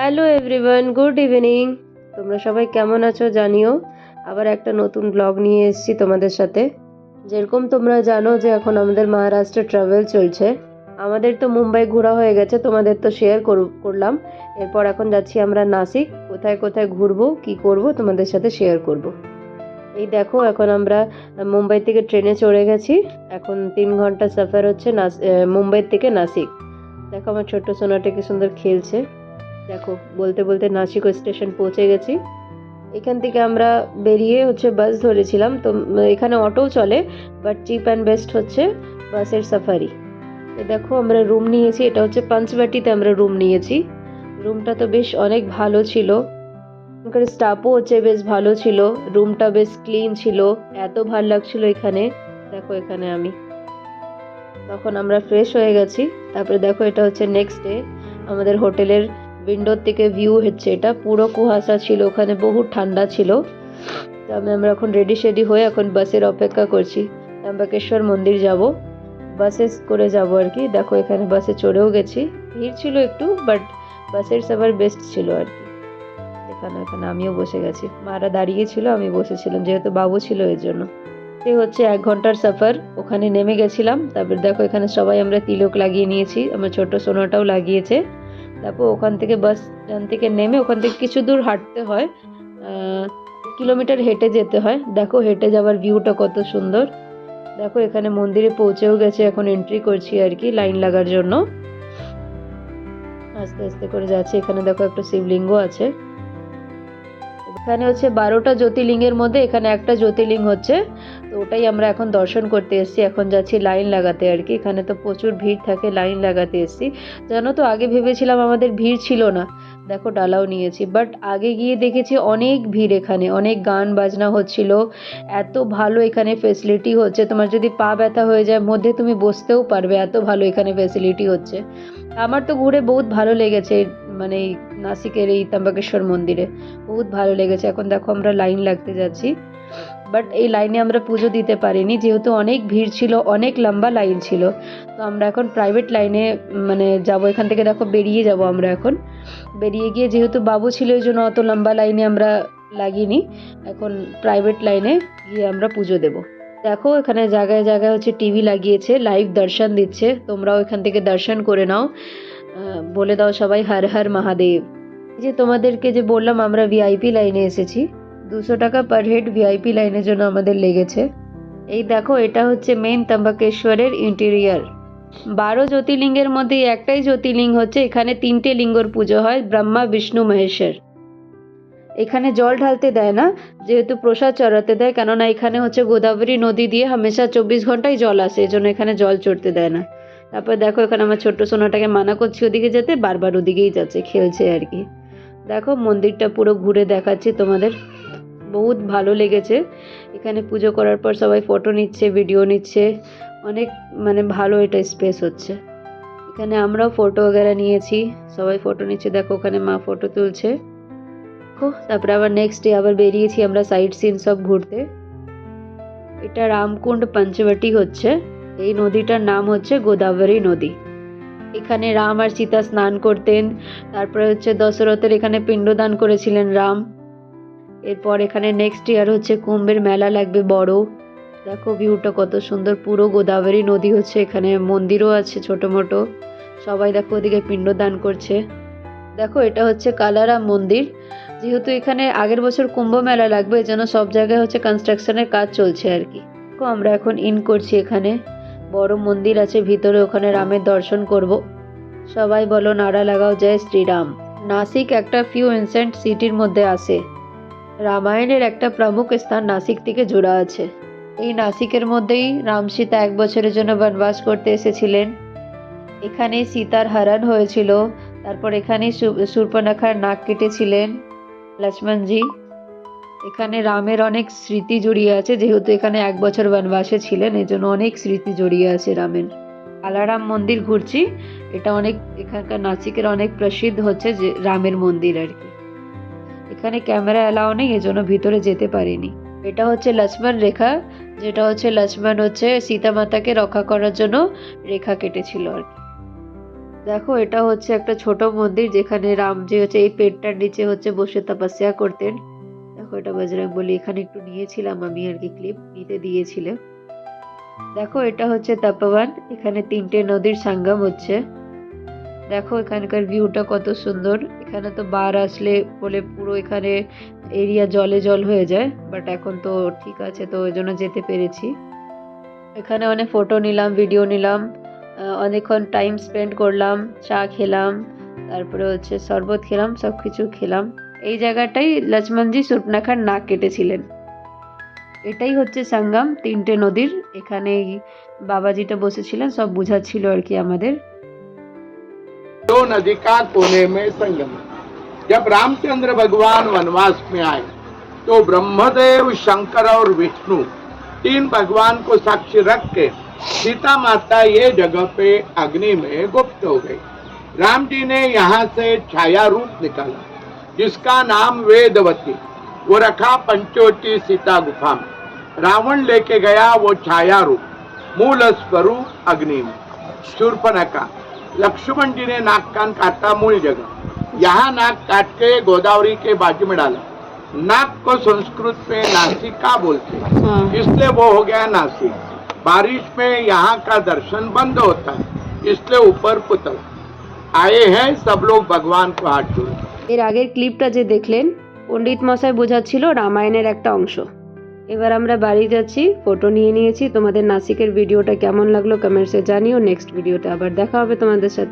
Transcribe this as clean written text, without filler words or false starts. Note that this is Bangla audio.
Hello everyone, good evening. তোমরা সবাই কেমন আছো জানিও। আবার একটা নতুন ব্লগ নিয়ে এসেছি তোমাদের সাথে। যেরকম তোমরা জানো যে এখন আমাদের মহারাষ্ট্রে ট্রাভেল চলছে। আমাদের তো মুম্বাই ঘোরা হয়ে গেছে, তোমাদের তো শেয়ার করলাম। এরপর এখন যাচ্ছি আমরা নাসিক। কোথায় কোথায় ঘুরবো, কি করব তোমাদের সাথে শেয়ার করব। এই দেখো, এখন আমরা মুম্বাই থেকে ট্রেনে চড়ে গেছি। এখন 3 ঘন্টা সফর হচ্ছে মুম্বাই থেকে নাসিক। দেখো আমার ছোট্ট সোনাটা কি সুন্দর খেলছে। দেখো, বলতে বলতে নাসিক স্টেশন পৌঁছে গেছি। এখান থেকে আমরা বেরিয়ে বাস ধরেছিলাম। তো এখানে অটোও চলে, বাট চিপ অ্যান্ড বেস্ট হচ্ছে বাসের সাফারি। দেখো আমরা রুম নিয়েছি, এটা হচ্ছে পাঞ্চবাটিতে আমরা রুম নিয়েছি। রুমটা তো বেশ অনেক ভালো ছিল, ওখানে স্টাফও বেশ ভালো ছিল। রুমটা বেশ ক্লিন ছিল, এত ভালো লাগছিল এখানে। দেখো এখানে তখন আমরা ফ্রেশ হয়ে গেছি। তারপরে দেখো, এটা হচ্ছে নেক্সট ডে। আমাদের হোটেলের উইন্ডোর থেকে ভিউ হচ্ছে, এটা পুরো কুয়াশা ছিল, ওখানে বহুত ঠান্ডা ছিল। তো আমরা এখন রেডি হয়ে এখন বাসের অপেক্ষা করছি। ত্র্যম্বকেশ্বর মন্দির যাব, বাসে করে যাব আর কি। দেখো এখানে বাসে চড়েও গেছি, ভিড় ছিল একটু, বাট বাসের সবার বেস্ট ছিল আর কি। এখানে আমিও বসে গেছি, মারা দাঁড়িয়ে ছিল, আমি বসেছিলাম, যেহেতু বাবু ছিল এর জন্য। এই হচ্ছে 1 ঘন্টার সফর। ওখানে নেমে গেছিলাম। তারপর দেখো এখানে সবাই আমরা তিলক লাগিয়ে নিয়েছি, আমার ছোট সোনাটাও লাগিয়েছে। তারপর ওখান থেকে বাস স্ট্যান্ড থেকে নেমে ওখান থেকে কিছু দূর হাঁটতে হয়, 1 কিলোমিটার হেঁটে যেতে হয়। দেখো হেঁটে যাওয়ার ভিউটা কত সুন্দর। দেখো এখানে মন্দিরে পৌঁছেও গেছে, এখন এন্ট্রি করছি আর কি লাইন লাগার জন্য। আস্তে আস্তে করে যাচ্ছে। এখানে দেখো একটা শিবলিঙ্গ আছে। এখানে 12টা জ্যোতির্লিঙ্গের মধ্যে এখানে একটা জ্যোতির্লিঙ্গ হচ্ছে, তো ওটাই আমরা এখন দর্শন করতে এসেছি। এখন যাচ্ছি লাইন লাগাতে আর কি। এখানে তো প্রচুর ভিড় থাকে, লাইন লাগাতে এসেছি। জানো তো, আগে ভেবেছিলাম আমাদের ভিড় ছিল না। দেখো ডালাও নিয়েছি, বাট আগে গিয়ে দেখেছি অনেক ভিড়, এখানে অনেক গান বাজনা হচ্ছিল। এত ভালো এখানে ফেসিলিটি হচ্ছে, তোমার যদি পা ব্যথা হয়ে যায় মধ্যে তুমি বসতেও পারবে, এত ভালো এখানে ফেসিলিটি হচ্ছে। আমার তো ঘুরে বহুত ভালো লেগেছে, মানে নাসিকের এই ত্র্যম্বকেশ্বর মন্দিরে বহুত ভালো লেগেছে। এখন দেখো আমরা লাইন লাগতে যাচ্ছি, বাট এই লাইনে আমরা পুজো দিতে পারিনি, যেহেতু অনেক ভিড় ছিল, অনেক লম্বা লাইন ছিল। তো আমরা এখন প্রাইভেট লাইনে যাব। এখান থেকে দেখো বেরিয়ে যাব আমরা এখন। বেরিয়ে গিয়ে, যেহেতু বাবু ছিল এই জন্য অত লম্বা লাইনে আমরা লাগিনি, এখন প্রাইভেট লাইনে গিয়ে আমরা পুজো দেব। দেখো এখানে জায়গায় জায়গায় টিভি লাগিয়েছে, লাইভ দর্শন দিচ্ছে, তোমরাও এখান থেকে দর্শন করে নাও। বলে দাও সবাই হর হর মহাদেব। যে তোমাদেরকে যে বললাম আমরা ভিআইপি লাইনে এসেছি, 200 টাকা পার হেড ভিআইপি লাইনের জন্য আমাদের লেগেছে। এই দেখো, এটা হচ্ছে মেন ত্র্যম্বকেশ্বরের ইন্টেরিয়ার। 12 জ্যোতির্লিঙ্গের মধ্যে একটাই জ্যোতির্লিঙ্গ হচ্ছে, এখানে 3টে লিঙ্গর পুজো হয়, ব্রহ্মা বিষ্ণু মহেশ্বর। এখানে জল ঢালতে দেয় না, যেহেতু প্রসাদ চড়াতে দেয়, কেননা এখানে গোদাবরী নদী দিয়ে হামেশা 24 ঘন্টাই জল আসে, এই জন্য এখানে জল চড়তে দেয় না। তারপর দেখো এখানে আমার ছোট্ট সোনাটাকে মানা করছি ওদিকে যেতে, বারবার ওদিকেই যাচ্ছে, খেলছে আর কি। দেখো মন্দিরটা পুরো ঘুরে দেখাচ্ছি তোমাদের, বহুত ভালো লেগেছে। এখানে পুজো করার পর সবাই ফটো নিচ্ছে, ভিডিও নিচ্ছে, অনেক ভালো এটা স্পেস হচ্ছে। এখানে আমরাও ফটো वगैरह নিয়েছি, সবাই ফটো নিচ্ছে। দেখো ওখানে মা ফটো তুলছে। তারপরে আবার নেক্সট ডে আবার বেরিয়েছি আমরা সাইট সিন সব ঘুরতে। এটা রামকুণ্ড পঞ্চবটি হচ্ছে, এই নদীটার নাম হচ্ছে গোদাবরী নদী। এখানে রাম আর সীতা স্নান করতেন। তারপরে দশরথের এখানে পিণ্ডদান করেছিলেন রাম। এরপর এখানে নেক্সট ইয়ার কুম্ভের মেলা লাগবে বড়। দেখো ভিউটা কত সুন্দর, পুরো গোদাবরী নদী হচ্ছে, এখানে মন্দিরও আছে ছোট মোটো। সবাই দেখো ওদিকে পিণ্ডদান করছে। দেখো এটা হচ্ছে কালারাম মন্দির। যেহেতু এখানে আগের বছর কুম্ভ মেলা লাগবে, এই জন্য সব জায়গায় কনস্ট্রাকশনের কাজ চলছে আর কি। তো আমরা এখন ইন করছি, এখানে বড় মন্দির আছে ভিতরে, ওখানে রামের দর্শন করব। সবাই বলো নারা লাগাও জয় শ্রীরাম। নাসিক একটা ফিউ এনসেন্ট সিটির মধ্যে আসে। রামায়ণের একটা প্রমুখ স্থান নাসিক থেকে জোড়া আছে। এই নাসিকের মধ্যেই রাম সীতা 1 বছরের জন্য বনবাস করতে এসেছিলেন। এখানে সীতার হরণ হয়েছিল। তারপর এখানে শূর্পণখার নাক কেটেছিলেন লক্ষ্মণজি। এখানে রামের অনেক স্মৃতি জড়িয়ে আছে, যেহেতু এখানে 1 বছর বনবাসে ছিলেন, এই জন্য অনেক স্মৃতি জড়িয়ে আছে রামের। কালারাম মন্দির ঘুরছি, এটা অনেক এখানকার নাসিকের অনেক প্রসিদ্ধ হচ্ছে যে রামের মন্দির আর কি। এখানে ক্যামেরা অ্যালাউ নেই, এজন্য ভিতরে যেতে পারিনি। এটা হচ্ছে লক্ষ্মণ রেখা, যেটা লক্ষ্মণ সীতা মাতাকে রক্ষা করার জন্য রেখা কেটেছিল আর কি। দেখো এটা হচ্ছে একটা ছোট মন্দির যেখানে রামজি হচ্ছে এই পেটটার নিচে হচ্ছে বসে তপস্যা করতেন। দেখো এটা বজরংবলী, এখানে একটু নিয়েছিলাম আমি আর কি, ক্লিপ নিতে দিয়েছিলাম। দেখো এটা হচ্ছে তপোবন, এখানে 3টে নদীর সঙ্গম হচ্ছে। দেখো এখানকার ভিউটা কত সুন্দর। এখানে তো বার আসলে বলে পুরো এখানে এরিয়া জলে জল হয়ে যায়, বাট এখন তো ঠিক আছে, তো ওই জন্য যেতে পেরেছি। এখানে অনেক ফটো নিলাম, ভিডিও নিলাম, অনেকক্ষণ টাইম স্পেন্ড করলাম, চা খেলাম, তারপরে হচ্ছে শরবত খেলাম, সব কিছু খেলাম। এই জায়গাটাই লক্ষ্মণজি সুর্পনখার নাক কেটেছিলেন। এটাই হচ্ছে সঙ্গম 3টে নদীর। এখানেই বাবাজিটা বসেছিলেন, সব বুঝাচ্ছিল আর কি আমাদের। दो नदी का कोने में संगम है। जब रामचंद्र भगवान वनवास में आए तो ब्रह्मदेव, शंकर और विष्णु 3 भगवान को साक्षी रख के सीता माता ये जगह पे अग्नि में गुप्त हो गई। राम जी ने यहाँ से छाया रूप निकाला जिसका नाम वेदवती, वो रखा पंचोटी सीता गुफा में। रावण लेके गया वो छाया रूप, मूल स्वरूप अग्नि में। शूर्पणखा, लक्ष्मण जी ने नाक कान काटा मूल जगह, यहाँ नाक काट के गोदावरी के बाजू में डाला। नाक को संस्कृत में नासिका बोलते हैं, इसलिए वो हो गया नासिक। बारिश में यहाँ का दर्शन बंद होता है, इसलिए ऊपर पुतल आए हैं सब लोग भगवान को हाथ जोड़े। এর আগের ক্লিপটা যে দেখলেন, পণ্ডিত মশাই বোঝাচ্ছিল রামায়ণের একটা অংশ। এবার আমরা বাড়ি যাচ্ছি, ফটো নিয়ে নিয়েছি। তোমাদের নাসিকের ভিডিওটা কেমন লাগলো কমেন্টসে জানিও। নেক্সট ভিডিওতে আবার দেখা হবে তোমাদের সাথে।